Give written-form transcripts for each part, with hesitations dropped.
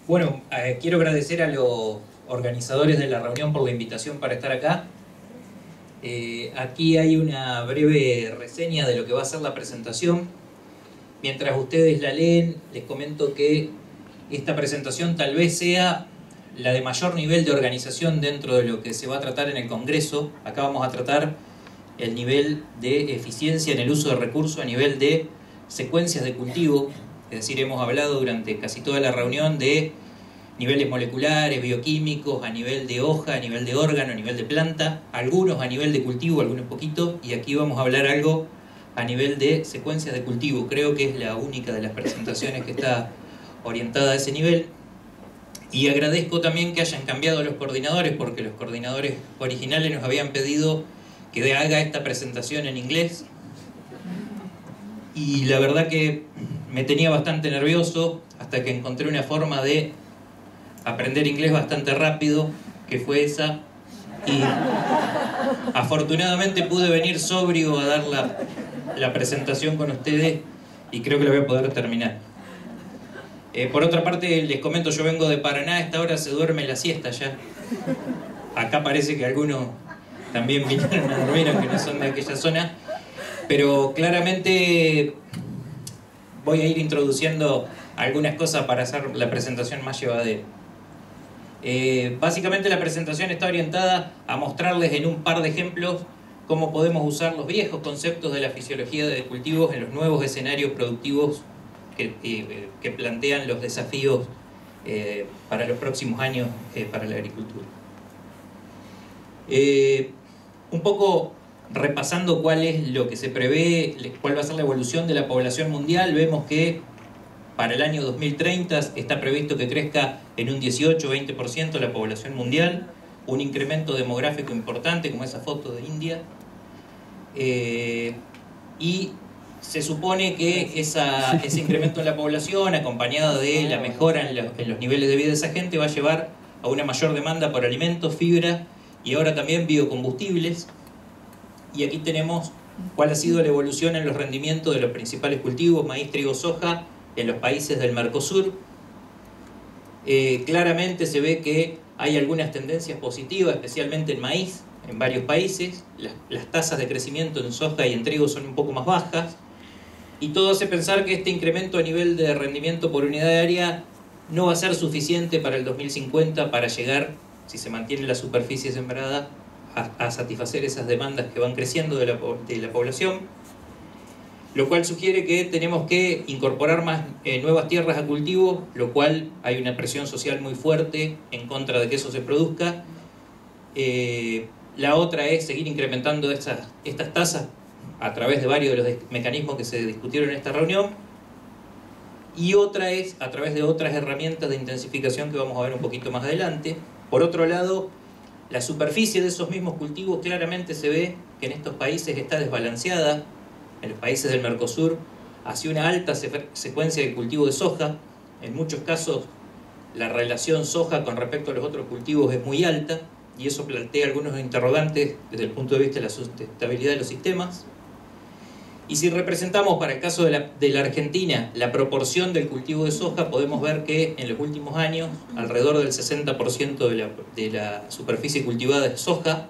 Bueno, quiero agradecer a los organizadores de la reunión por la invitación para estar acá. Aquí hay una breve reseña de lo que va a ser la presentación. Mientras ustedes la leen, les comento que esta presentación tal vez sea la de mayor nivel de organización dentro de lo que se va a tratar en el Congreso. Acá vamos a tratar el nivel de eficiencia en el uso de recursos a nivel de secuencias de cultivo. Es decir, hemos hablado durante casi toda la reunión de niveles moleculares, bioquímicos, a nivel de hoja, a nivel de órgano, a nivel de planta, algunos a nivel de cultivo, algunos poquito, y aquí vamos a hablar algo a nivel de secuencias de cultivo. Creo que es la única de las presentaciones que está orientada a ese nivel. Y agradezco también que hayan cambiado los coordinadores, porque los coordinadores originales nos habían pedido que haga esta presentación en inglés. Y la verdad que me tenía bastante nervioso hasta que encontré una forma de aprender inglés bastante rápido, que fue esa. Y afortunadamente pude venir sobrio a dar la presentación con ustedes y creo que la voy a poder terminar. Por otra parte, les comento, yo vengo de Paraná, a esta hora se duerme la siesta ya. Acá parece que algunos también vinieron a dormir, aunque no son de aquella zona. Pero claramente voy a ir introduciendo algunas cosas para hacer la presentación más llevadera. Básicamente la presentación está orientada a mostrarles en un par de ejemplos cómo podemos usar los viejos conceptos de la fisiología de cultivos en los nuevos escenarios productivos que plantean los desafíos para los próximos años para la agricultura. Un poco repasando cuál es lo que se prevé, cuál va a ser la evolución de la población mundial, vemos que para el año 2030 está previsto que crezca en un 18-20% la población mundial, un incremento demográfico importante como esa foto de India, y se supone que ese incremento en la población, acompañado de la mejora en los niveles de vida de esa gente, va a llevar a una mayor demanda por alimentos, fibra y ahora también biocombustibles. Y aquí tenemos cuál ha sido la evolución en los rendimientos de los principales cultivos, maíz, trigo, soja, en los países del Mercosur. Claramente se ve que hay algunas tendencias positivas, especialmente en maíz, en varios países. Las tasas de crecimiento en soja y en trigo son un poco más bajas. Y todo hace pensar que este incremento a nivel de rendimiento por unidad de área no va a ser suficiente para el 2050 para llegar, si se mantiene la superficie sembrada, a satisfacer esas demandas que van creciendo de la población, lo cual sugiere que tenemos que incorporar más nuevas tierras a cultivo, lo cual hay una presión social muy fuerte en contra de que eso se produzca. La otra es seguir incrementando estas tasas a través de varios de los mecanismos que se discutieron en esta reunión, y otra es a través de otras herramientas de intensificación que vamos a ver un poquito más adelante. Por otro lado, la superficie de esos mismos cultivos claramente se ve que en estos países está desbalanceada. En los países del Mercosur hacia una alta secuencia de cultivo de soja. En muchos casos la relación soja con respecto a los otros cultivos es muy alta y eso plantea algunos interrogantes desde el punto de vista de la sustentabilidad de los sistemas. Y si representamos para el caso de la Argentina la proporción del cultivo de soja, podemos ver que en los últimos años alrededor del 60% de la superficie cultivada es soja,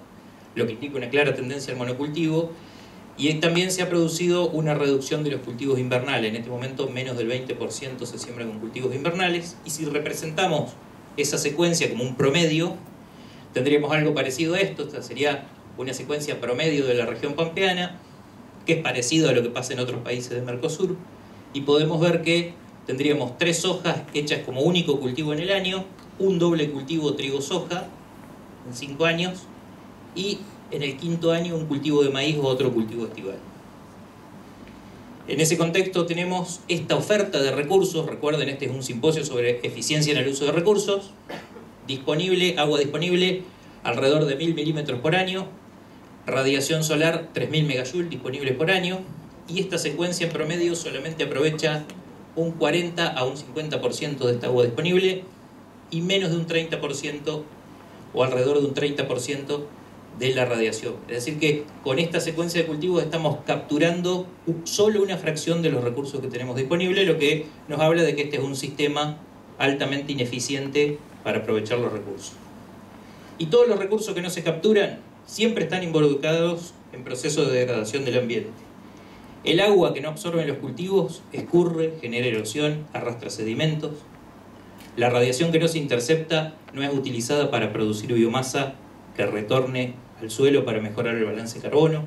lo que indica una clara tendencia al monocultivo, y también se ha producido una reducción de los cultivos invernales. En este momento menos del 20% se siembra con cultivos invernales, y si representamos esa secuencia como un promedio, tendríamos algo parecido a esto. Esta sería una secuencia promedio de la región pampeana, que es parecido a lo que pasa en otros países del Mercosur, y podemos ver que tendríamos 3 sojas hechas como único cultivo en el año, un doble cultivo trigo-soja en 5 años, y en el 5.º año un cultivo de maíz o otro cultivo estival. En ese contexto tenemos esta oferta de recursos. Recuerden, este es un simposio sobre eficiencia en el uso de recursos. Agua disponible alrededor de 1000 milímetros por año, radiación solar 3000 megajoules disponibles por año, y esta secuencia en promedio solamente aprovecha un 40 a un 50% de esta agua disponible y menos de un 30% o alrededor de un 30% de la radiación. Es decir que con esta secuencia de cultivos estamos capturando solo una fracción de los recursos que tenemos disponibles, lo que nos habla de que este es un sistema altamente ineficiente para aprovechar los recursos. Y todos los recursos que no se capturan siempre están involucrados en procesos de degradación del ambiente. El agua que no absorben los cultivos escurre, genera erosión, arrastra sedimentos. La radiación que no se intercepta no es utilizada para producir biomasa que retorne al suelo para mejorar el balance de carbono.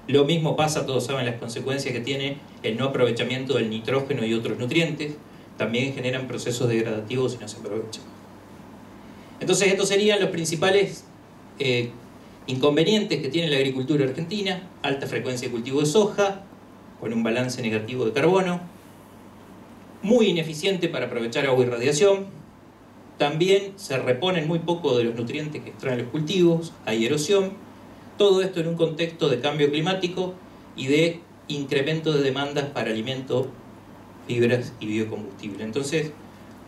Lo mismo pasa, todos saben las consecuencias que tiene el no aprovechamiento del nitrógeno y otros nutrientes. También generan procesos degradativos si no se aprovechan. Entonces estos serían los principales inconvenientes que tiene la agricultura argentina: alta frecuencia de cultivo de soja, con un balance negativo de carbono, muy ineficiente para aprovechar agua y radiación, también se reponen muy poco de los nutrientes que extraen los cultivos, hay erosión, todo esto en un contexto de cambio climático y de incremento de demandas para alimentos, fibras y biocombustible. Entonces,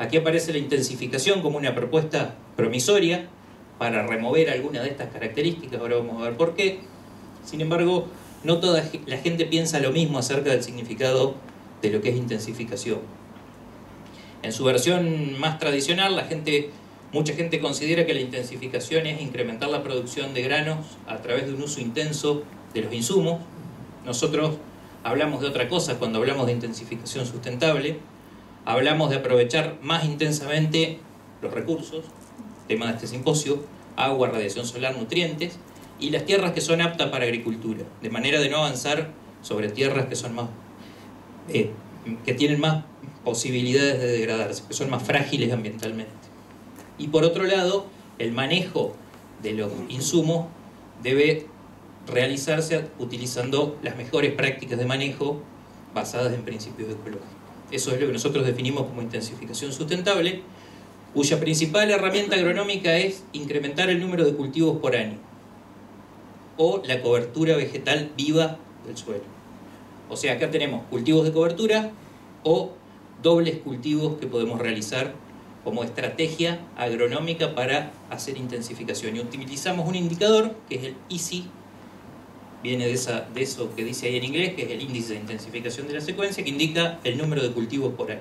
aquí aparece la intensificación como una propuesta promisoria para remover algunas de estas características, ahora vamos a ver por qué. Sin embargo, no toda la gente piensa lo mismo acerca del significado de lo que es intensificación. En su versión más tradicional, mucha gente considera que la intensificación es incrementar la producción de granos a través de un uso intenso de los insumos. Nosotros hablamos de otra cosa cuando hablamos de intensificación sustentable. Hablamos de aprovechar más intensamente los recursos, tema de este simposio: agua, radiación solar, nutrientes, y las tierras que son aptas para agricultura, de manera de no avanzar sobre tierras que son que tienen más posibilidades de degradarse, que son más frágiles ambientalmente. Y por otro lado, el manejo de los insumos debe realizarse utilizando las mejores prácticas de manejo basadas en principios ecológicos. Eso es lo que nosotros definimos como intensificación sustentable, cuya principal herramienta agronómica es incrementar el número de cultivos por año o la cobertura vegetal viva del suelo. O sea, acá tenemos cultivos de cobertura o dobles cultivos que podemos realizar como estrategia agronómica para hacer intensificación. Y utilizamos un indicador que es el ISI, viene de eso que dice ahí en inglés, que es el índice de intensificación de la secuencia, que indica el número de cultivos por año.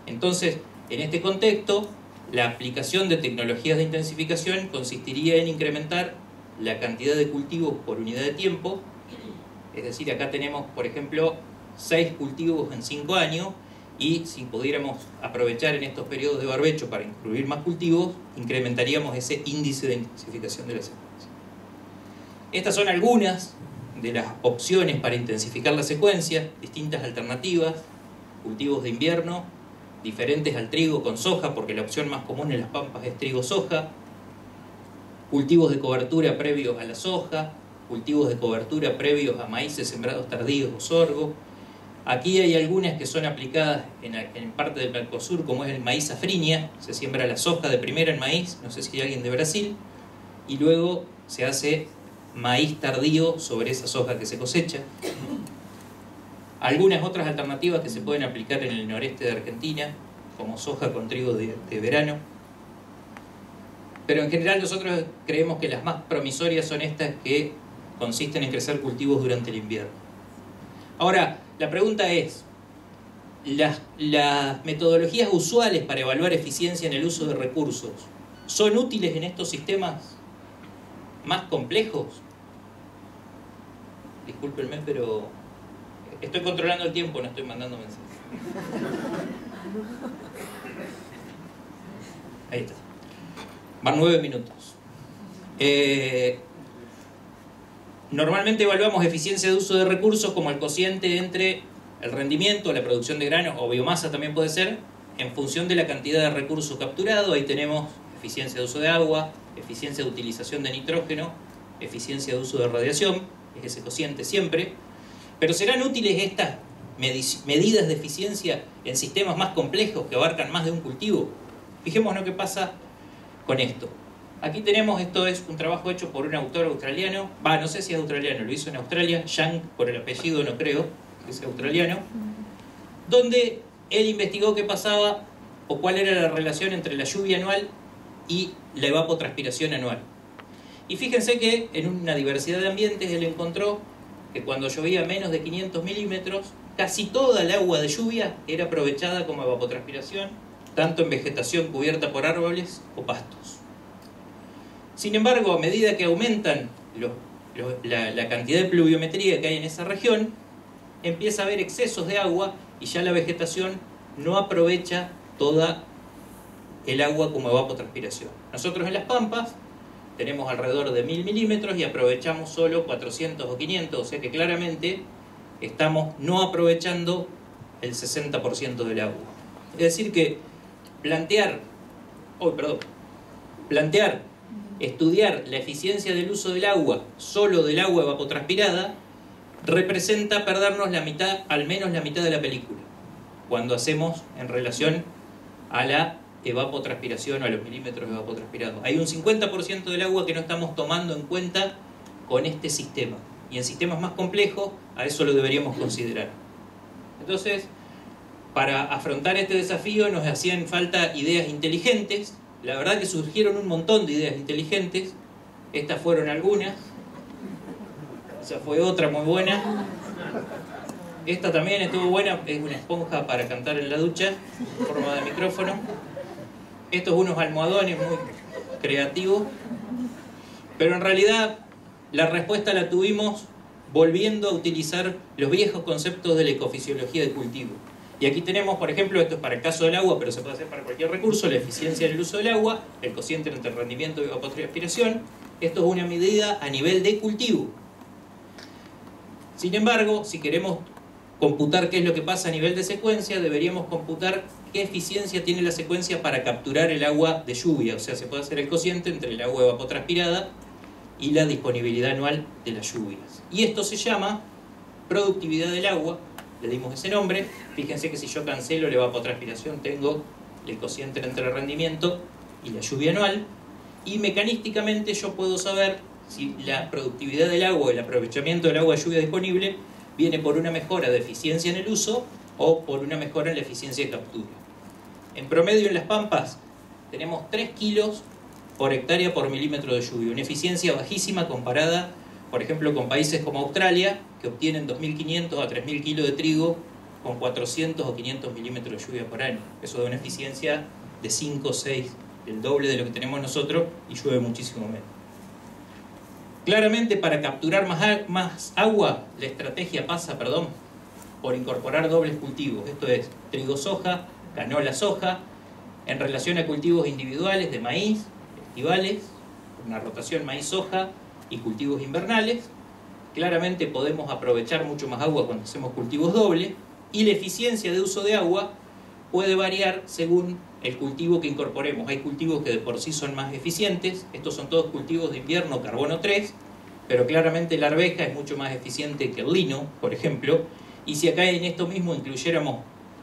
Entonces, en este contexto, la aplicación de tecnologías de intensificación consistiría en incrementar la cantidad de cultivos por unidad de tiempo. Es decir, acá tenemos, por ejemplo, 6 cultivos en 5 años, y si pudiéramos aprovechar en estos periodos de barbecho para incluir más cultivos, incrementaríamos ese índice de intensificación de la secuencia. Estas son algunas de las opciones para intensificar la secuencia, distintas alternativas: cultivos de invierno, diferentes al trigo con soja, porque la opción más común en las pampas es trigo-soja, cultivos de cobertura previos a la soja, cultivos de cobertura previos a maíces sembrados tardíos o sorgo. Aquí hay algunas que son aplicadas en parte del Mercosur, como es el maíz safrinha. Se siembra la soja de primera en maíz, no sé si hay alguien de Brasil, y luego se hace maíz tardío sobre esa soja que se cosecha. Algunas otras alternativas que se pueden aplicar en el noreste de Argentina, como soja con trigo de verano. Pero en general nosotros creemos que las más promisorias son estas que consisten en crecer cultivos durante el invierno. Ahora, la pregunta es, ¿las metodologías usuales para evaluar eficiencia en el uso de recursos son útiles en estos sistemas más complejos? Discúlpenme, pero estoy controlando el tiempo, no estoy mandando mensajes. Ahí está. Van 9 minutos. Normalmente evaluamos eficiencia de uso de recursos como el cociente entre el rendimiento, la producción de granos o biomasa también puede ser, en función de la cantidad de recursos capturados. Ahí tenemos eficiencia de uso de agua, eficiencia de utilización de nitrógeno, eficiencia de uso de radiación, es ese cociente siempre. Pero ¿serán útiles estas medidas de eficiencia en sistemas más complejos que abarcan más de un cultivo? Fijémonos qué pasa con esto. Aquí tenemos, esto es un trabajo hecho por un autor australiano, no sé si es australiano, lo hizo en Australia, Young, por el apellido no creo que sea australiano, donde él investigó qué pasaba o cuál era la relación entre la lluvia anual y la evapotranspiración anual. Y fíjense que en una diversidad de ambientes él encontró que cuando llovía menos de 500 milímetros, casi toda el agua de lluvia era aprovechada como evapotranspiración, tanto en vegetación cubierta por árboles o pastos. Sin embargo, a medida que aumentan la cantidad de pluviometría que hay en esa región, empieza a haber excesos de agua y ya la vegetación no aprovecha toda el agua como evapotranspiración. Nosotros en las pampas tenemos alrededor de 1000 milímetros y aprovechamos solo 400 o 500, o sea que claramente estamos no aprovechando el 60% del agua. Es decir que plantear, estudiar la eficiencia del uso del agua, solo del agua evapotranspirada, representa perdernos la mitad, al menos la mitad de la película, cuando hacemos en relación a la evapotranspiración o a los milímetros evapotranspirados. Hay un 50% del agua que no estamos tomando en cuenta con este sistema. Y en sistemas más complejos, a eso lo deberíamos considerar. Entonces, para afrontar este desafío nos hacían falta ideas inteligentes. La verdad que surgieron un montón de ideas inteligentes. Estas fueron algunas. Esa fue otra muy buena. Esta también estuvo buena. Es una esponja para cantar en la ducha, en forma de micrófono. Estos unos almohadones muy creativos. Pero en realidad la respuesta la tuvimos volviendo a utilizar los viejos conceptos de la ecofisiología de cultivo. Y aquí tenemos, por ejemplo, esto es para el caso del agua, pero se puede hacer para cualquier recurso, la eficiencia del uso del agua, el cociente entre rendimiento y evapotranspiración. Esto es una medida a nivel de cultivo. Sin embargo, si queremos computar qué es lo que pasa a nivel de secuencia, deberíamos computar qué eficiencia tiene la secuencia para capturar el agua de lluvia. O sea, se puede hacer el cociente entre el agua evapotranspirada y la disponibilidad anual de las lluvias. Y esto se llama productividad del agua, le dimos ese nombre. Fíjense que si yo cancelo la evapotranspiración tengo el cociente entre el rendimiento y la lluvia anual, y mecanísticamente yo puedo saber si la productividad del agua, el aprovechamiento del agua de lluvia disponible, viene por una mejora de eficiencia en el uso o por una mejora en la eficiencia de captura. En promedio en las pampas tenemos 3 kilos por hectárea por milímetro de lluvia, una eficiencia bajísima comparada, por ejemplo, con países como Australia, que obtienen 2.500 a 3.000 kilos de trigo con 400 o 500 milímetros de lluvia por año. Eso da una eficiencia de 5 o 6, el doble de lo que tenemos nosotros, y llueve muchísimo menos. Claramente, para capturar más agua, la estrategia pasa, por incorporar dobles cultivos. Esto es trigo-soja, canola-soja, en relación a cultivos individuales de maíz, estivales, una rotación maíz-soja y cultivos invernales. Claramente podemos aprovechar mucho más agua cuando hacemos cultivos dobles, y la eficiencia de uso de agua puede variar según el cultivo que incorporemos. Hay cultivos que de por sí son más eficientes. Estos son todos cultivos de invierno carbono 3, pero claramente la arveja es mucho más eficiente que el lino, por ejemplo. Y si acá en esto mismo incluyéramos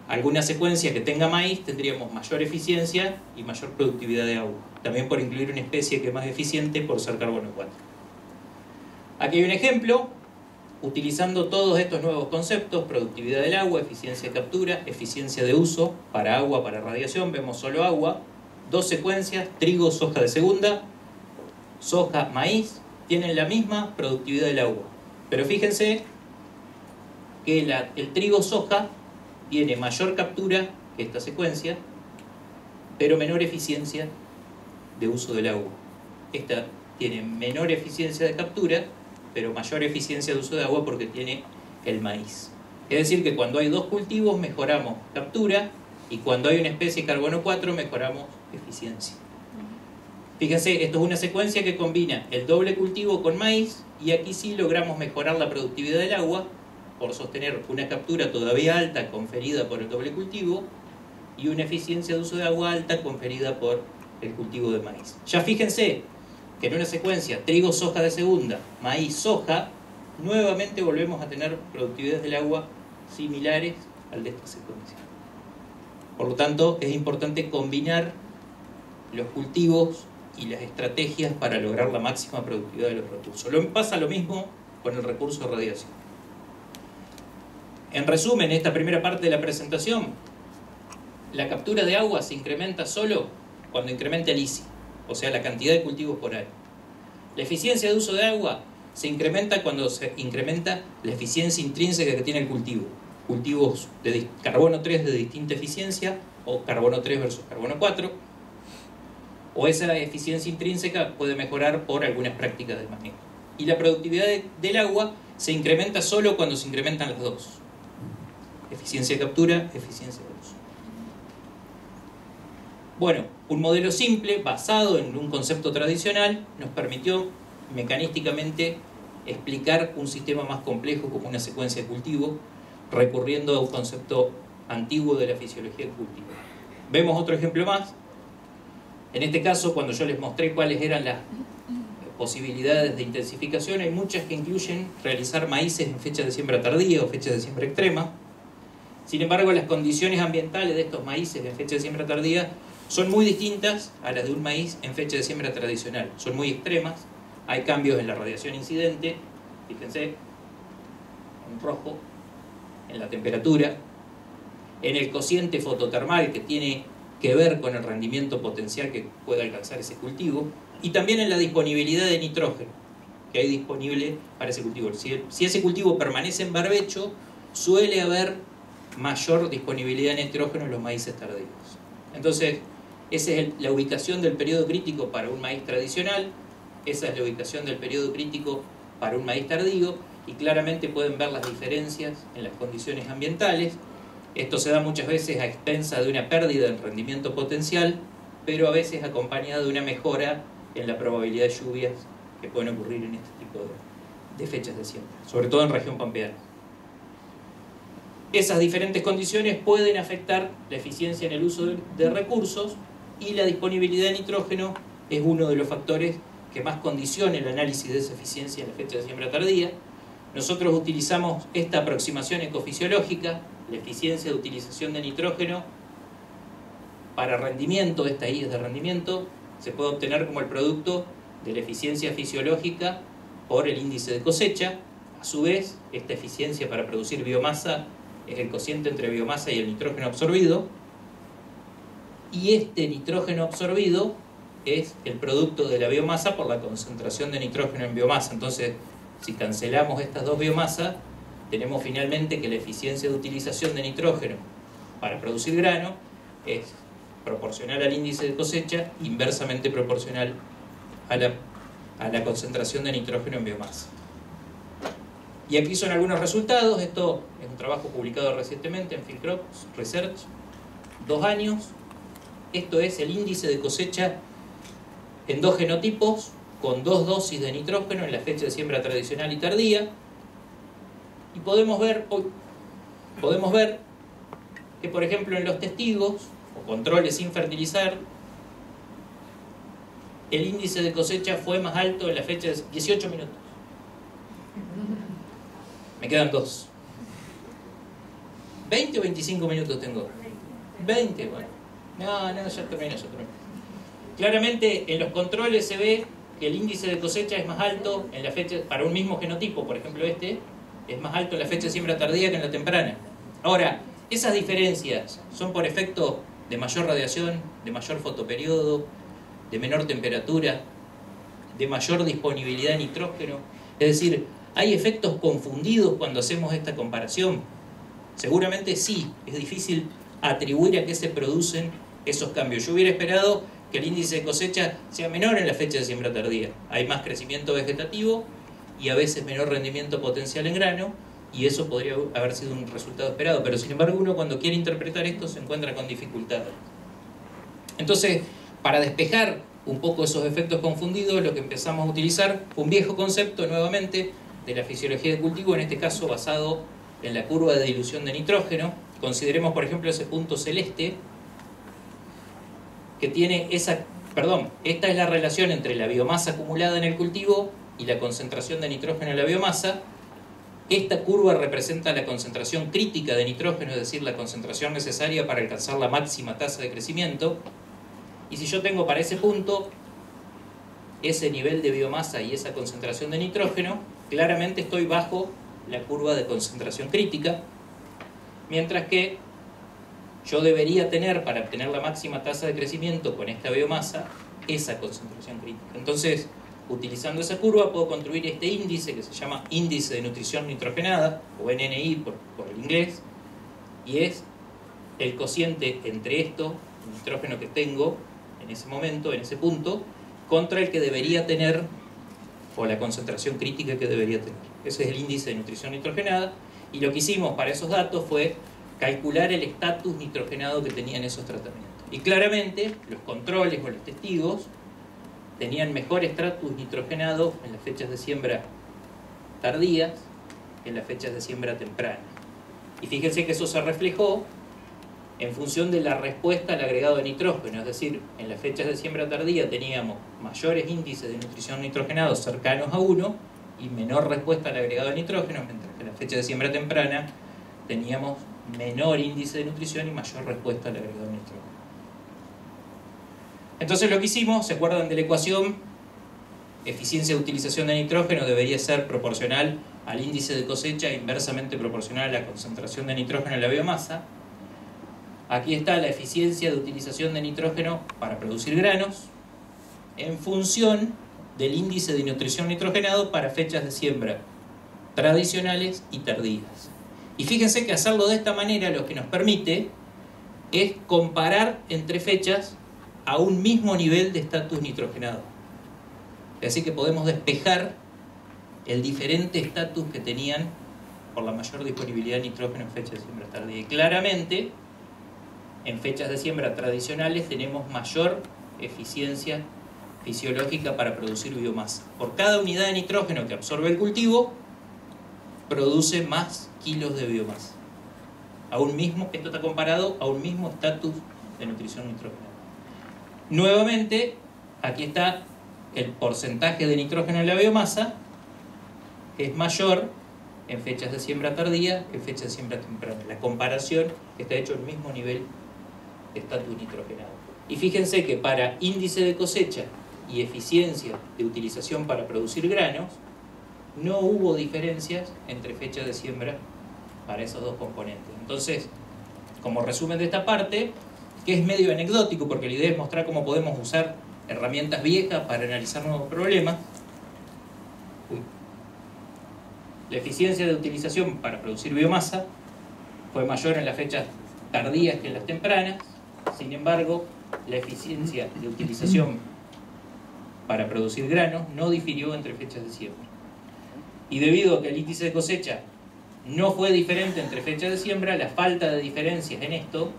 alguna secuencia que tenga maíz, tendríamos mayor eficiencia y mayor productividad de agua. También por incluir una especie que es más eficiente por ser carbono 4. Aquí hay un ejemplo, utilizando todos estos nuevos conceptos: productividad del agua, eficiencia de captura, eficiencia de uso, para agua, para radiación, vemos solo agua, 2 secuencias, trigo, soja de segunda, soja, maíz, tienen la misma productividad del agua. Pero fíjense que el trigo-soja tiene mayor captura que esta secuencia, pero menor eficiencia de uso del agua. Esta tiene menor eficiencia de captura, pero mayor eficiencia de uso de agua porque tiene el maíz. Es decir, que cuando hay 2 cultivos mejoramos captura, y cuando hay una especie carbono 4 mejoramos eficiencia. Fíjense, esto es una secuencia que combina el doble cultivo con maíz, y aquí sí logramos mejorar la productividad del agua por sostener una captura todavía alta conferida por el doble cultivo y una eficiencia de uso de agua alta conferida por el cultivo de maíz. Ya fíjense que en una secuencia trigo-soja de segunda, maíz-soja, nuevamente volvemos a tener productividades del agua similares al de esta secuencia. Por lo tanto, es importante combinar los cultivos y las estrategias para lograr la máxima productividad de los recursos. Pasa lo mismo con el recurso de radiación. En resumen, esta primera parte de la presentación, la captura de agua se incrementa solo cuando incrementa el ISI, o sea, la cantidad de cultivos por año. La eficiencia de uso de agua se incrementa cuando se incrementa la eficiencia intrínseca que tiene el cultivo. Cultivos de carbono 3 de distinta eficiencia o carbono 3 versus carbono 4, o esa eficiencia intrínseca puede mejorar por algunas prácticas de manejo. Y la productividad del agua se incrementa solo cuando se incrementan las dos: eficiencia de captura, eficiencia de uso. Bueno, un modelo simple, basado en un concepto tradicional, nos permitió mecanísticamente explicar un sistema más complejo como una secuencia de cultivo, recurriendo a un concepto antiguo de la fisiología del cultivo. Vemos otro ejemplo más. En este caso, cuando yo les mostré cuáles eran las posibilidades de intensificación, hay muchas que incluyen realizar maíces en fechas de siembra tardía o fechas de siembra extrema. Sin embargo, las condiciones ambientales de estos maíces en fecha de siembra tardía son muy distintas a las de un maíz en fecha de siembra tradicional. Son muy extremas. Hay cambios en la radiación incidente, fíjense, en rojo, en la temperatura, en el cociente fototermal que tiene que ver con el rendimiento potencial que puede alcanzar ese cultivo, y también en la disponibilidad de nitrógeno que hay disponible para ese cultivo. Si ese cultivo permanece en barbecho, suele haber mayor disponibilidad de nitrógeno en los maíces tardíos. Entonces, esa es la ubicación del periodo crítico para un maíz tradicional, esa es la ubicación del periodo crítico para un maíz tardío, y claramente pueden ver las diferencias en las condiciones ambientales. Esto se da muchas veces a expensas de una pérdida en rendimiento potencial, pero a veces acompañada de una mejora en la probabilidad de lluvias que pueden ocurrir en este tipo de fechas de siembra, sobre todo en región pampeana. Esas diferentes condiciones pueden afectar la eficiencia en el uso de recursos, y la disponibilidad de nitrógeno es uno de los factores que más condiciona el análisis de esa eficiencia en la fecha de siembra tardía. Nosotros utilizamos esta aproximación ecofisiológica, la eficiencia de utilización de nitrógeno para rendimiento. Esta I es de rendimiento, se puede obtener como el producto de la eficiencia fisiológica por el índice de cosecha. A su vez, esta eficiencia para producir biomasa es el cociente entre biomasa y el nitrógeno absorbido, y este nitrógeno absorbido es el producto de la biomasa por la concentración de nitrógeno en biomasa. Entonces, si cancelamos estas dos biomasas, tenemos finalmente que la eficiencia de utilización de nitrógeno para producir grano es proporcional al índice de cosecha, inversamente proporcional a la concentración de nitrógeno en biomasa. Y aquí son algunos resultados. Esto es un trabajo publicado recientemente en Field Crops Research, 2 años. Esto es el índice de cosecha en 2 genotipos, con 2 dosis de nitrógeno en la fecha de siembra tradicional y tardía. Y podemos ver que, por ejemplo, en los testigos o controles sin fertilizar, el índice de cosecha fue más alto en la fecha de 18 minutos. Me quedan 2. 20 o 25 minutos tengo. 20, bueno. No, ya termino. Claramente en los controles se ve que el índice de cosecha es más alto en la fecha, para un mismo genotipo, por ejemplo este, es más alto en la fecha de siembra tardía que en la temprana. Ahora, esas diferencias son por efecto de mayor radiación, de mayor fotoperiodo, de menor temperatura, de mayor disponibilidad de nitrógeno. Es decir, ¿hay efectos confundidos cuando hacemos esta comparación? Seguramente sí, es difícil atribuir a qué se producen esos cambios. Yo hubiera esperado que el índice de cosecha sea menor en la fecha de siembra tardía. Hay más crecimiento vegetativo y a veces menor rendimiento potencial en grano, y eso podría haber sido un resultado esperado, pero sin embargo uno cuando quiere interpretar esto se encuentra con dificultades. Entonces, para despejar un poco esos efectos confundidos, lo que empezamos a utilizar fue un viejo concepto nuevamente de la fisiología de cultivo, en este caso basado en la curva de dilución de nitrógeno. Consideremos, por ejemplo, ese punto celeste que tiene esta es la relación entre la biomasa acumulada en el cultivo y la concentración de nitrógeno en la biomasa. Esta curva representa la concentración crítica de nitrógeno, es decir, la concentración necesaria para alcanzar la máxima tasa de crecimiento. Y si yo tengo para ese punto ese nivel de biomasa y esa concentración de nitrógeno, claramente estoy bajo la curva de concentración crítica, mientras que yo debería tener, para obtener la máxima tasa de crecimiento con esta biomasa, esa concentración crítica. Entonces, utilizando esa curva puedo construir este índice que se llama índice de nutrición nitrogenada, o NNI por el inglés, y es el cociente entre esto, el nitrógeno que tengo en ese momento, en ese punto, contra el que debería tener, o la concentración crítica que debería tener. Ese es el índice de nutrición nitrogenada, y lo que hicimos para esos datos fue calcular el estatus nitrogenado que tenían esos tratamientos. Y claramente los controles o los testigos tenían mejor estatus nitrogenado en las fechas de siembra tardías que en las fechas de siembra temprana. Y fíjense que eso se reflejó en función de la respuesta al agregado de nitrógeno, es decir, en las fechas de siembra tardía teníamos mayores índices de nutrición nitrogenado cercanos a 1 y menor respuesta al agregado de nitrógeno, mientras que en las fechas de siembra temprana teníamos menor índice de nutrición y mayor respuesta al agregado de nitrógeno. Entonces lo que hicimos, ¿se acuerdan de la ecuación? Eficiencia de utilización de nitrógeno debería ser proporcional al índice de cosecha e inversamente proporcional a la concentración de nitrógeno en la biomasa. Aquí está la eficiencia de utilización de nitrógeno para producir granos en función del índice de nutrición nitrogenado para fechas de siembra tradicionales y tardías. Y fíjense que hacerlo de esta manera lo que nos permite es comparar entre fechas a un mismo nivel de estatus nitrogenado. Así que podemos despejar el diferente estatus que tenían por la mayor disponibilidad de nitrógeno en fechas de siembra tardía. Y claramente, en fechas de siembra tradicionales tenemos mayor eficiencia fisiológica para producir biomasa. Por cada unidad de nitrógeno que absorbe el cultivo, produce más kilos de biomasa. Esto está comparado a un mismo estatus de nutrición nitrogenada. Nuevamente, aquí está el porcentaje de nitrógeno en la biomasa, es mayor en fechas de siembra tardía que en fechas de siembra temprana. La comparación está hecho al mismo nivel de estatus nitrogenado. Y fíjense que para índice de cosecha y eficiencia de utilización para producir granos, no hubo diferencias entre fechas de siembra para esos dos componentes. Entonces, como resumen de esta parte, que es medio anecdótico porque la idea es mostrar cómo podemos usar herramientas viejas para analizar nuevos problemas. La eficiencia de utilización para producir biomasa fue mayor en las fechas tardías que en las tempranas. Sin embargo, la eficiencia de utilización para producir granos no difirió entre fechas de siembra. Y debido a que el índice de cosecha no fue diferente entre fechas de siembra, la falta de diferencias en esto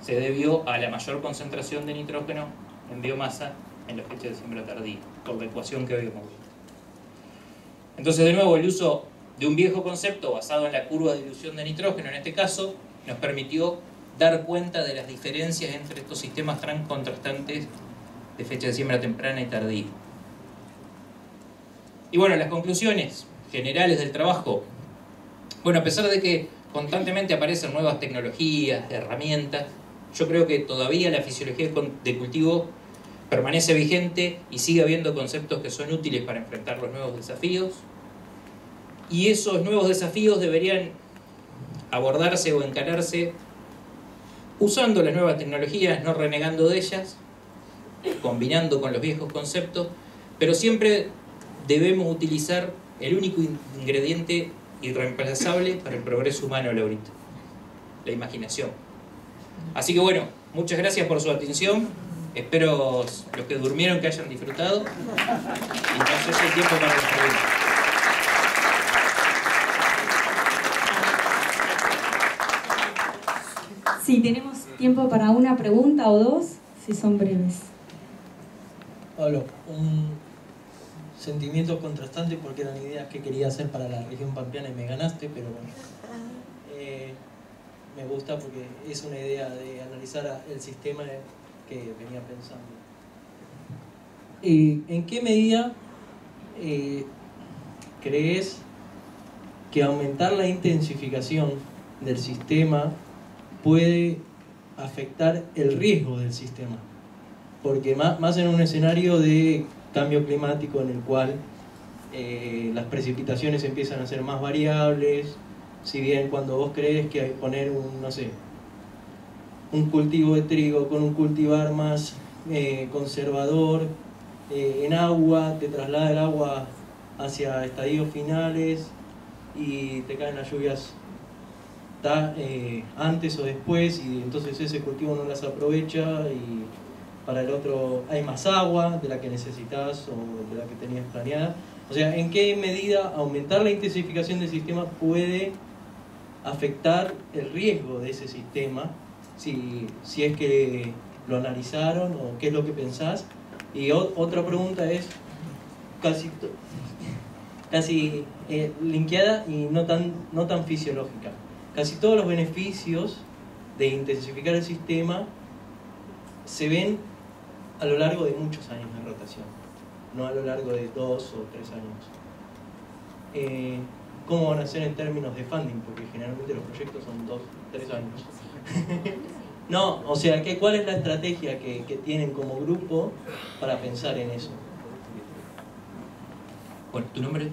se debió a la mayor concentración de nitrógeno en biomasa en las fechas de siembra tardía, por la ecuación que habíamos visto. Entonces, de nuevo, el uso de un viejo concepto basado en la curva de dilución de nitrógeno, en este caso, nos permitió dar cuenta de las diferencias entre estos sistemas tan contrastantes de fecha de siembra temprana y tardía. Y bueno, las conclusiones generales del trabajo. Bueno, a pesar de que constantemente aparecen nuevas tecnologías, herramientas, yo creo que todavía la fisiología de cultivo permanece vigente y sigue habiendo conceptos que son útiles para enfrentar los nuevos desafíos. Y esos nuevos desafíos deberían abordarse o encararse usando las nuevas tecnologías, no renegando de ellas, combinando con los viejos conceptos, pero siempre debemos utilizar el único ingrediente irreemplazable para el progreso humano, Laurita: la imaginación. Así que bueno, muchas gracias por su atención. Espero los que durmieron que hayan disfrutado. Y entonces hay tiempo para las preguntas. Sí, tenemos tiempo para una pregunta o dos, si son breves. Pablo, un sentimiento contrastante porque eran ideas que quería hacer para la región pampeana y me ganaste, pero bueno. Me gusta porque es una idea de analizar el sistema que venía pensando. ¿En qué medida crees que aumentar la intensificación del sistema puede afectar el riesgo del sistema? Porque más en un escenario de cambio climático en el cual las precipitaciones empiezan a ser más variables. Si bien cuando vos crees que poner un cultivo de trigo con un cultivar más conservador en agua, te traslada el agua hacia estadios finales y te caen las lluvias está antes o después, y entonces ese cultivo no las aprovecha y para el otro hay más agua de la que necesitas o de la que tenías planeada. O sea, ¿en qué medida aumentar la intensificación del sistema puede afectar el riesgo de ese sistema? Si es que lo analizaron o qué es lo que pensás. Y otra pregunta es casi linkeada y no tan fisiológica. Casi todos los beneficios de intensificar el sistema se ven a lo largo de muchos años de rotación, no a lo largo de 2 o 3 años. ¿Cómo van a ser en términos de funding? Porque generalmente los proyectos son 2 o 3 años. No, o sea, ¿cuál es la estrategia que tienen como grupo para pensar en eso? Bueno, ¿tu nombre?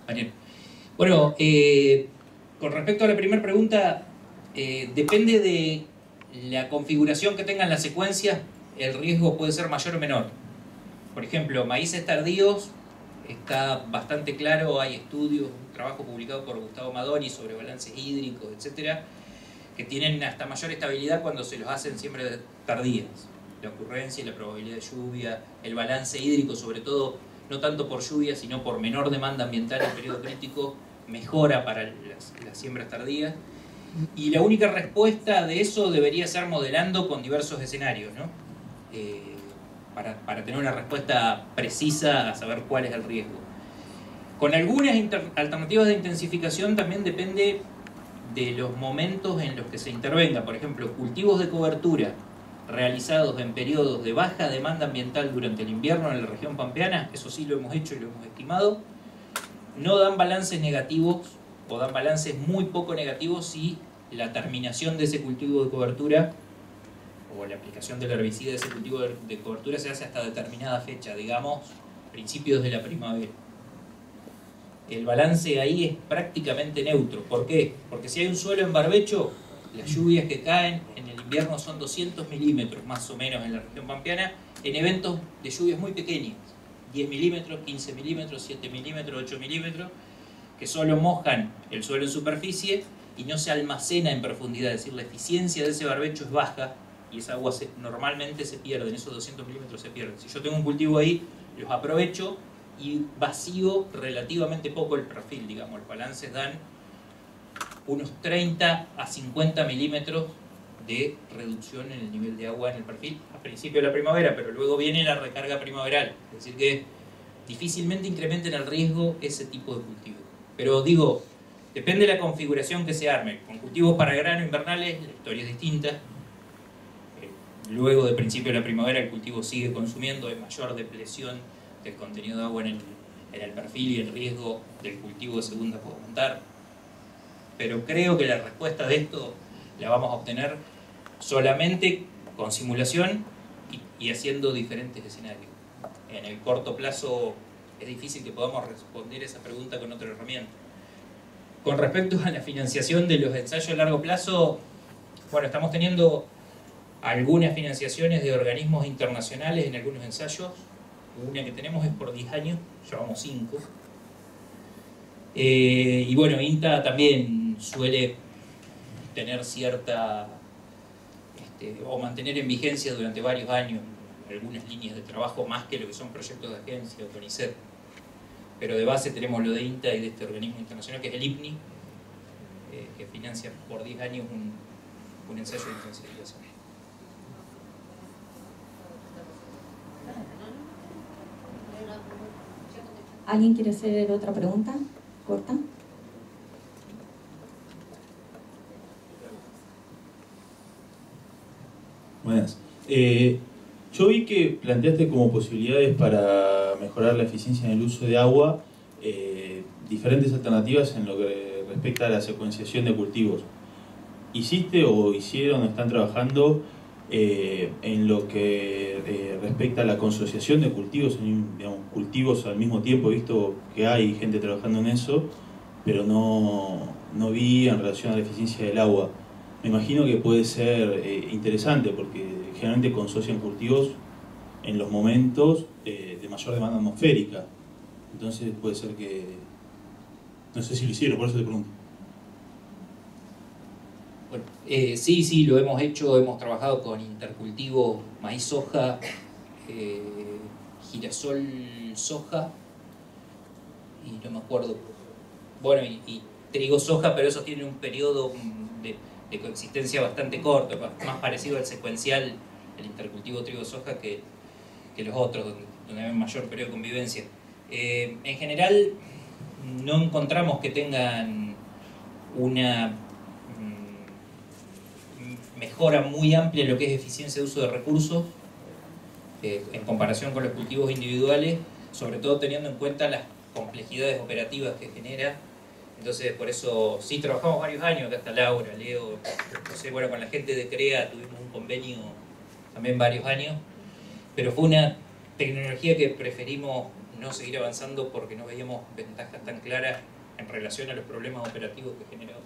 Daniel. Bueno, con respecto a la primera pregunta, depende de la configuración que tengan las secuencias, el riesgo puede ser mayor o menor. Por ejemplo, maíces tardíos, está bastante claro, hay estudios, un trabajo publicado por Gustavo Madoni sobre balances hídricos, etcétera, que tienen hasta mayor estabilidad cuando se los hacen siempre tardías. La ocurrencia y la probabilidad de lluvia, el balance hídrico, sobre todo, no tanto por lluvia, sino por menor demanda ambiental en periodo crítico, mejora para las siembras tardías. Y la única respuesta de eso debería ser modelando con diversos escenarios, ¿no? Para tener una respuesta precisa a saber cuál es el riesgo. Con algunas alternativas de intensificación también depende de los momentos en los que se intervenga. Por ejemplo, cultivos de cobertura realizados en periodos de baja demanda ambiental durante el invierno en la región pampeana, eso sí lo hemos hecho y lo hemos estimado, no dan balances negativos o dan balances muy poco negativos si la terminación de ese cultivo de cobertura o la aplicación del herbicida de ese cultivo de cobertura se hace hasta determinada fecha, digamos, principios de la primavera. El balance ahí es prácticamente neutro. ¿Por qué? Porque si hay un suelo en barbecho, las lluvias que caen en el invierno son 200 milímetros más o menos en la región pampeana, en eventos de lluvias muy pequeñas, 10 milímetros, 15 milímetros, 7 milímetros, 8 milímetros, que solo mojan el suelo en superficie y no se almacena en profundidad, es decir, la eficiencia de ese barbecho es baja y esa agua normalmente se pierde, en esos 200 milímetros se pierde. Si yo tengo un cultivo ahí, los aprovecho y vacío relativamente poco el perfil, digamos, los balances dan unos 30 a 50 milímetros de reducción en el nivel de agua en el perfil a principio de la primavera, pero luego viene la recarga primaveral, es decir que difícilmente incrementen el riesgo ese tipo de cultivo. Pero digo, depende de la configuración que se arme. Con cultivos para grano invernales la historia es distinta. Luego de principio de la primavera el cultivo sigue consumiendo, hay mayor depresión del contenido de agua en el perfil y el riesgo del cultivo de segunda puede aumentar. Pero creo que la respuesta de esto la vamos a obtener solamente con simulación y haciendo diferentes escenarios. En el corto plazo es difícil que podamos responder esa pregunta con otra herramienta. Con respecto a la financiación de los ensayos a largo plazo, bueno, estamos teniendo algunas financiaciones de organismos internacionales en algunos ensayos. Una que tenemos es por 10 años, llevamos 5. Y bueno, INTA también suele tener cierta, o mantener en vigencia durante varios años algunas líneas de trabajo más que lo que son proyectos de agencia o CONICET. Pero de base tenemos lo de INTA y de este organismo internacional que es el IPNI, que financia por 10 años un ensayo de intensificación. ¿Alguien quiere hacer otra pregunta? ¿Corta? Buenas. Yo vi que planteaste como posibilidades para mejorar la eficiencia en el uso de agua diferentes alternativas en lo que respecta a la secuenciación de cultivos. ¿Hiciste o hicieron o están trabajando en lo que respecta a la consociación de cultivos, digamos, cultivos al mismo tiempo? He visto que hay gente trabajando en eso, pero no vi en relación a la eficiencia del agua. Me imagino que puede ser interesante porque generalmente consocian cultivos en los momentos de mayor demanda atmosférica. Entonces puede ser que... No sé si lo hicieron, por eso te pregunto. Sí, lo hemos hecho, hemos trabajado con intercultivo maíz-soja, girasol-soja, y no me acuerdo, bueno, y trigo-soja, pero eso tiene un periodo de coexistencia bastante corto, más parecido al secuencial, el intercultivo trigo-soja, que los otros, donde hay un mayor periodo de convivencia. En general, no encontramos que tengan una mejora muy amplia en lo que es eficiencia de uso de recursos en comparación con los cultivos individuales, sobre todo teniendo en cuenta las complejidades operativas que genera. Entonces, por eso sí trabajamos varios años, acá está Laura, Leo, no sé, bueno, con la gente de CREA tuvimos un convenio también varios años, pero fue una tecnología que preferimos no seguir avanzando porque no veíamos ventajas tan claras en relación a los problemas operativos que generaba.